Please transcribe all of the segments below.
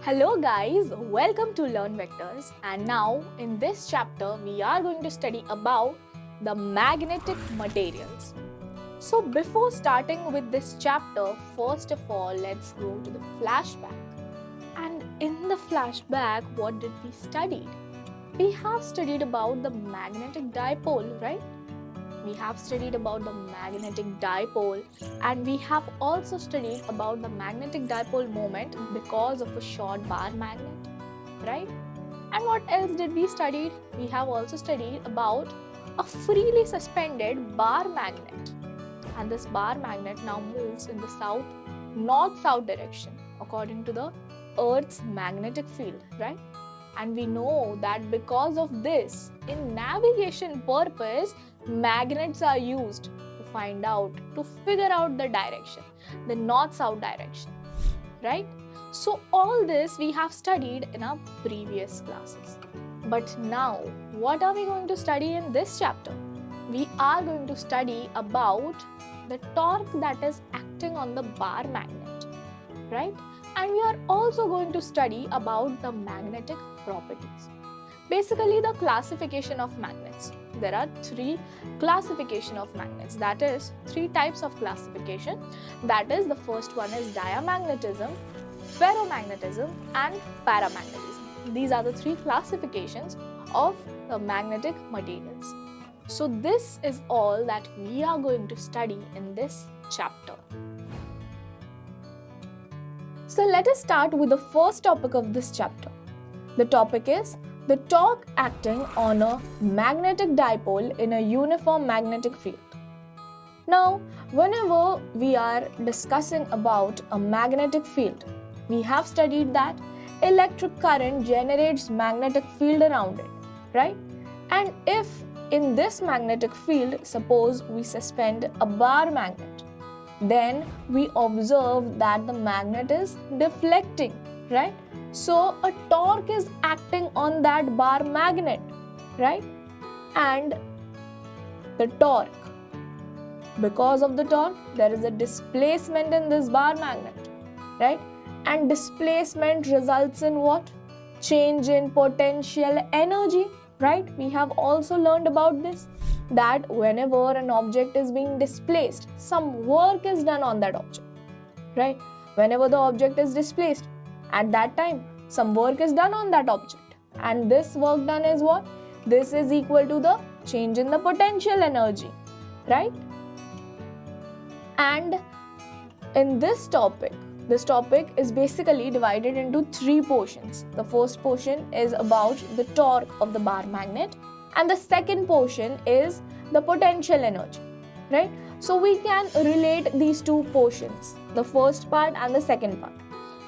Hello guys, welcome to Learn Vectors, and now in this chapter we are going to study about the magnetic materials. So before starting with this chapter, first of all let's go to the flashback. And in the flashback, what did we study? We have studied about the magnetic dipole, right? We have studied about the magnetic dipole, and we have also studied about the magnetic dipole moment because of a short bar magnet, right? And what else did we study? We have also studied about a freely suspended bar magnet, and this bar magnet now moves in the north-south direction according to the Earth's magnetic field, right? And we know that because of this, in navigation purpose, magnets are used to figure out the direction, the north-south direction, right? So all this we have studied in our previous classes. But now, what are we going to study in this chapter? We are going to study about the torque that is acting on the bar magnet, right? And we are also going to study about the magnetic properties. Basically, the classification of magnets. There are three classification of magnets. That is, three types of classification. That is, the first one is diamagnetism, ferromagnetism, and paramagnetism. These are the three classifications of the magnetic materials. So this is all that we are going to study in this chapter. So let us start with the first topic of this chapter. The topic is the torque acting on a magnetic dipole in a uniform magnetic field. Now, whenever we are discussing about a magnetic field, we have studied that electric current generates magnetic field around it, right? And if in this magnetic field, suppose we suspend a bar magnet, then we observe that the magnet is deflecting, right? So a torque is acting on that bar magnet, right? And the torque, because of the torque, there is a displacement in this bar magnet, right? And displacement results in what? Change in potential energy, right? We have also learned about this, that whenever an object is being displaced, some work is done on that object, right? Whenever the object is displaced, at that time, some work is done on that object. And this work done is what? This is equal to the change in the potential energy, right? And in this topic is basically divided into three portions. The first portion is about the torque of the bar magnet, and the second portion is the potential energy, right? So we can relate these two portions, the first part and the second part.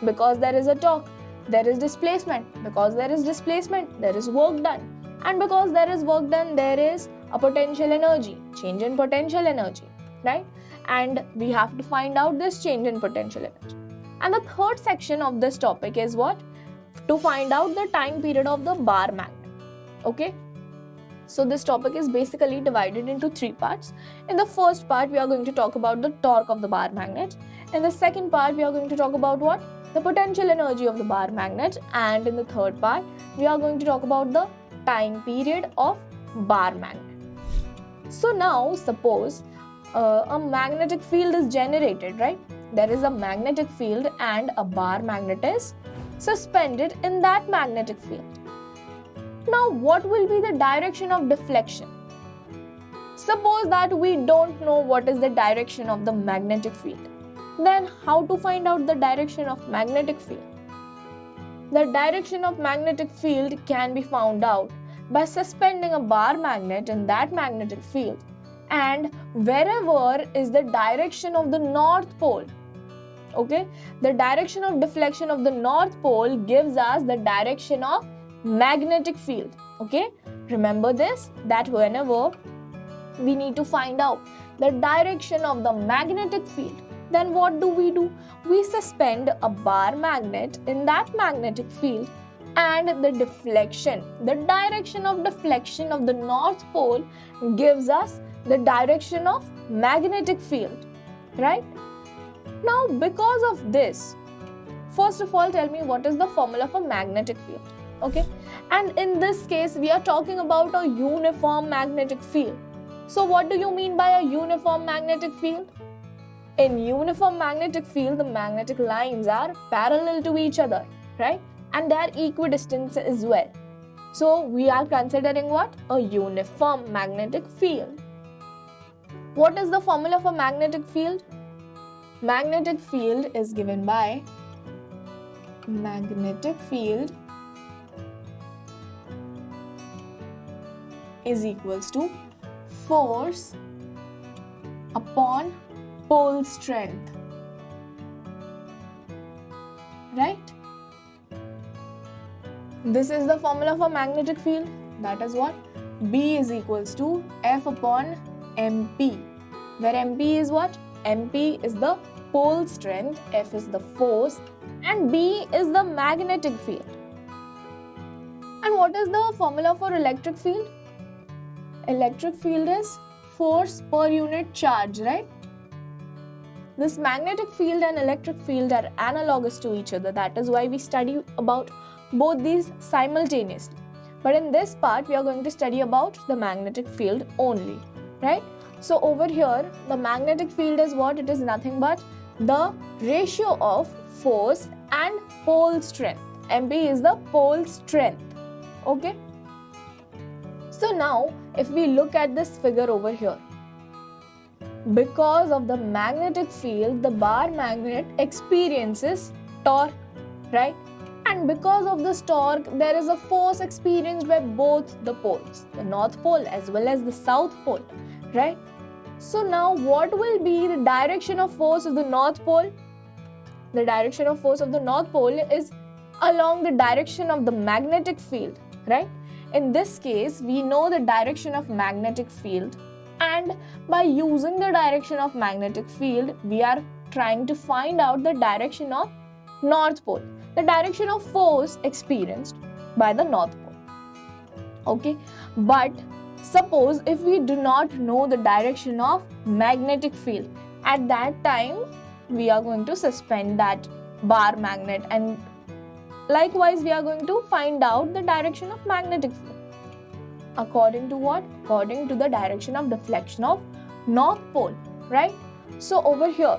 Because there is a torque, there is displacement. Because there is displacement, there is work done. And because there is work done, there is a potential energy, change in potential energy, right? And we have to find out this change in potential energy. And the third section of this topic is what? To find out the time period of the bar magnet, okay? So this topic is basically divided into three parts. In the first part, we are going to talk about the torque of the bar magnet. In the second part, we are going to talk about what? The potential energy of the bar magnet. And in the third part, we are going to talk about the time period of bar magnet. So now, suppose a magnetic field is generated, right? There is a magnetic field and a bar magnet is suspended in that magnetic field. Now, what will be the direction of deflection? Suppose that we don't know what is the direction of the magnetic field. Then how to find out the direction of magnetic field? The direction of magnetic field can be found out by suspending a bar magnet in that magnetic field, and wherever is the direction of the north pole, okay? The direction of deflection of the north pole gives us the direction of magnetic field, okay? Remember this, that whenever we need to find out the direction of the magnetic field, then what do? We suspend a bar magnet in that magnetic field, and the deflection, the direction of deflection of the north pole gives us the direction of magnetic field, right? Now, because of this, First of all, tell me what is the formula for magnetic field. Okay, and in this case we are talking about a uniform magnetic field. So what do you mean by a uniform magnetic field? In uniform magnetic field, the magnetic lines are parallel to each other, right? And they are equidistant as well. So we are considering what? A uniform magnetic field. What is the formula for magnetic field? Magnetic field is given by magnetic field is equals to force upon pole strength, right? This is the formula for magnetic field. That is what? B is equals to F upon MP, where MP is what? MP is the pole strength, F is the force, and B is the magnetic field. And what is the formula for electric field? Electric field is force per unit charge, right? This magnetic field and electric field are analogous to each other. That is why we study about both these simultaneously. But in this part, we are going to study about the magnetic field only, right? So over here, the magnetic field is what? It is nothing but the ratio of force and pole strength. MP is the pole strength, okay? So now, if we look at this figure over here, because of the magnetic field, the bar magnet experiences torque, right? And because of this torque, there is a force experienced by both the poles, the north pole as well as the south pole, right? So now what will be the direction of force of the north pole? The direction of force of the north pole is along the direction of the magnetic field, right? In this case, we know the direction of magnetic field, and by using the direction of magnetic field, we are trying to find out the direction of north pole, the direction of force experienced by the north pole. Okay, but suppose if we do not know the direction of magnetic field, at that time we are going to suspend that bar magnet, and likewise we are going to find out the direction of magnetic field. According to what? According to the direction of deflection of north pole, right? So over here,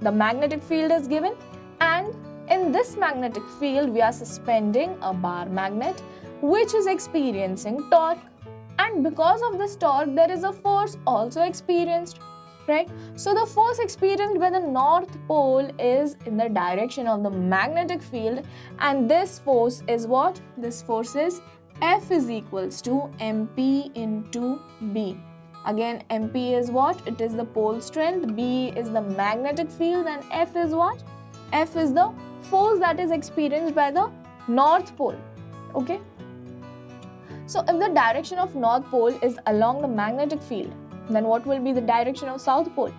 the magnetic field is given, and in this magnetic field, we are suspending a bar magnet which is experiencing torque. And because of this torque, there is a force also experienced, right? So the force experienced by the north pole is in the direction of the magnetic field, and this force is what? This force is F is equals to MP into B. Again, MP is what? It is the pole strength, B is the magnetic field, and F is what? F is the force that is experienced by the north pole. Okay? So if the direction of north pole is along the magnetic field, then what will be the direction of south pole?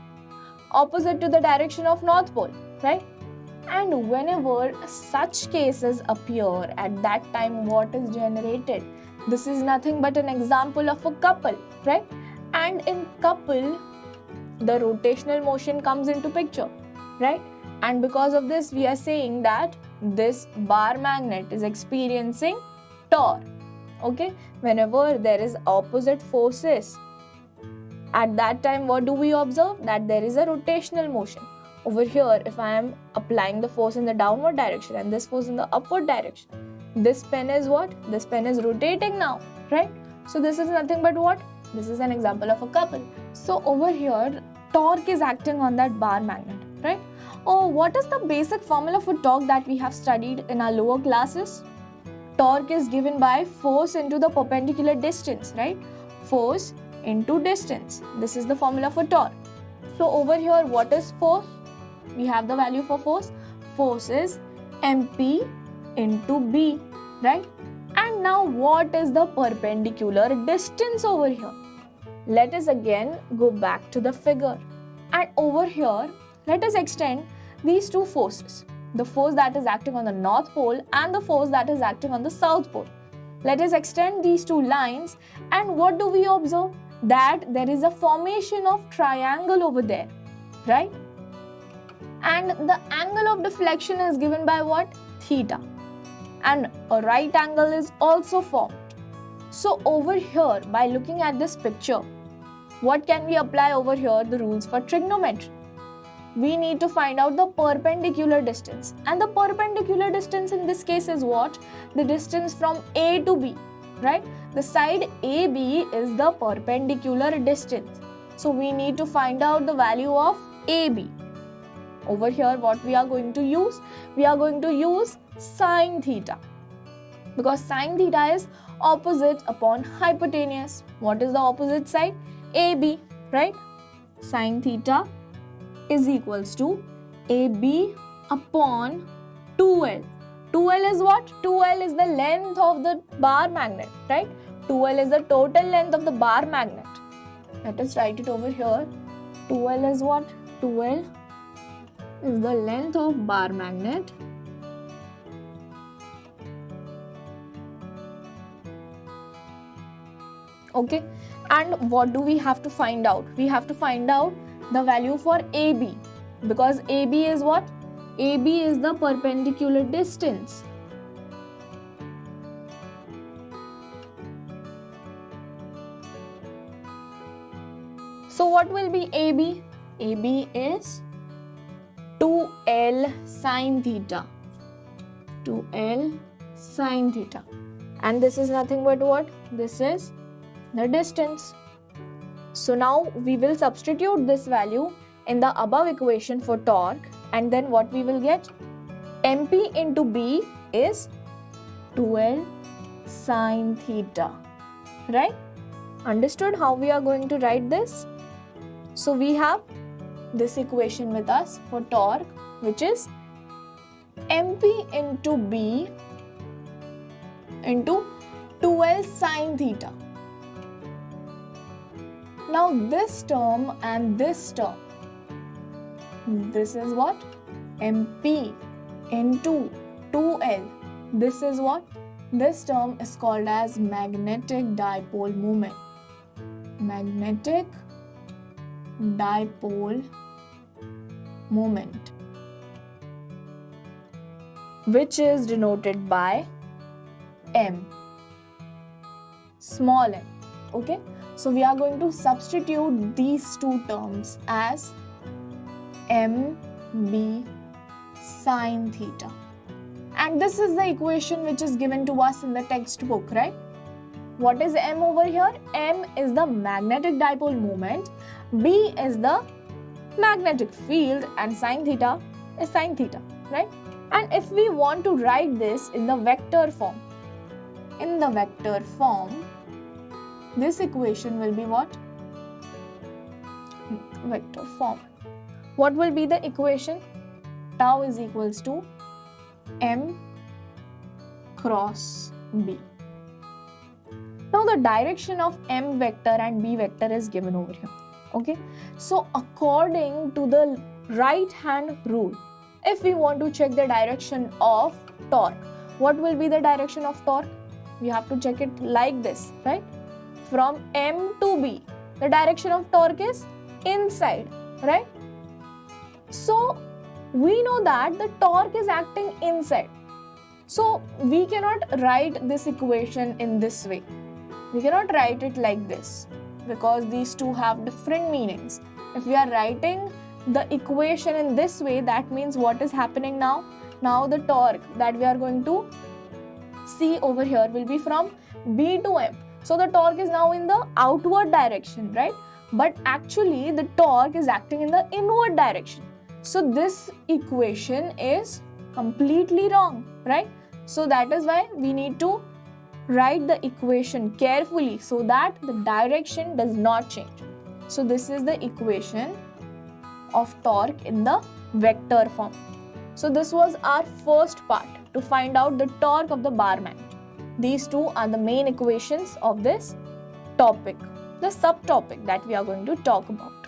Opposite to the direction of north pole, right? And whenever such cases appear, at that time what is generated? This is nothing but an example of a couple, right? And in couple, the rotational motion comes into picture, right? And because of this, we are saying that this bar magnet is experiencing torque, okay? Whenever there is opposite forces, at that time what do we observe? That there is a rotational motion. Over here, if I am applying the force in the downward direction and this force in the upward direction, this pen is what? This pen is rotating now, right? So this is nothing but what? This is an example of a couple. So over here, torque is acting on that bar magnet, right? Oh, what is the basic formula for torque that we have studied in our lower classes? Torque is given by force into the perpendicular distance, right? Force into distance. This is the formula for torque. So over here, what is force? We have the value for force. Force is MP into B, right? And now what is the perpendicular distance over here? Let us again go back to the figure. And over here, let us extend these two forces. The force that is acting on the north pole and the force that is acting on the south pole. Let us extend these two lines, and what do we observe? That there is a formation of triangle over there, right? and the angle of deflection is given by what? Theta. And a right angle is also formed. So over here, by looking at this picture, what can we apply over here? The rules for trigonometry. We need to find out the perpendicular distance. And the perpendicular distance in this case is what? The distance from A to B, right? The side AB is the perpendicular distance. So we need to find out the value of AB. Over here, what we are going to use? We are going to use sine theta. Because sine theta is opposite upon hypotenuse. What is the opposite side? AB, right? Sine theta is equals to AB upon 2L. 2L is what? 2L is the length of the bar magnet, right? 2L is the total length of the bar magnet. Let us write it over here. 2L is what? 2L is the length of bar magnet. Okay, and what do we have to find out? We have to find out the value for AB, because AB is what? AB is the perpendicular distance. So what will be AB? AB is 2L sine theta. 2L sine theta. And this is nothing but what? This is the distance. So now we will substitute this value in the above equation for torque, and then what we will get? MP into B is 2L sine theta, right? Understood how we are going to write this? So we have this equation with us for torque, which is MP into B into 2L sine theta. Now this term and this term, this is what? MP into 2L. This is what? This term is called as magnetic dipole moment. Magnetic dipole moment, which is denoted by M, small m. Okay, so we are going to substitute these two terms as MB sine theta, and this is the equation which is given to us in the textbook, right? What is M over here? M is the magnetic dipole moment, B is the magnetic field, and sine theta is sine theta, right? And if we want to write this in the vector form, this equation will be what? Vector form. What will be the equation? Tau is equals to M cross B. Now the direction of M vector and B vector is given over here. Okay, so according to the right hand rule, if we want to check the direction of torque, what will be the direction of torque? We have to check it like this, right? From M to B, the direction of torque is inside, right? So we know that the torque is acting inside. So we cannot write this equation in this way. We cannot write it like this, because these two have different meanings. If we are writing the equation in this way, that means what is happening now? Now the torque that we are going to see over here will be from B to M. So the torque is now in the outward direction, right? But actually the torque is acting in the inward direction. So this equation is completely wrong, right? So that is why we need to write the equation carefully so that the direction does not change. So this is the equation of torque in the vector form. So this was our first part to find out the torque of the bar magnet. These two are the main equations of this topic, the subtopic that we are going to talk about.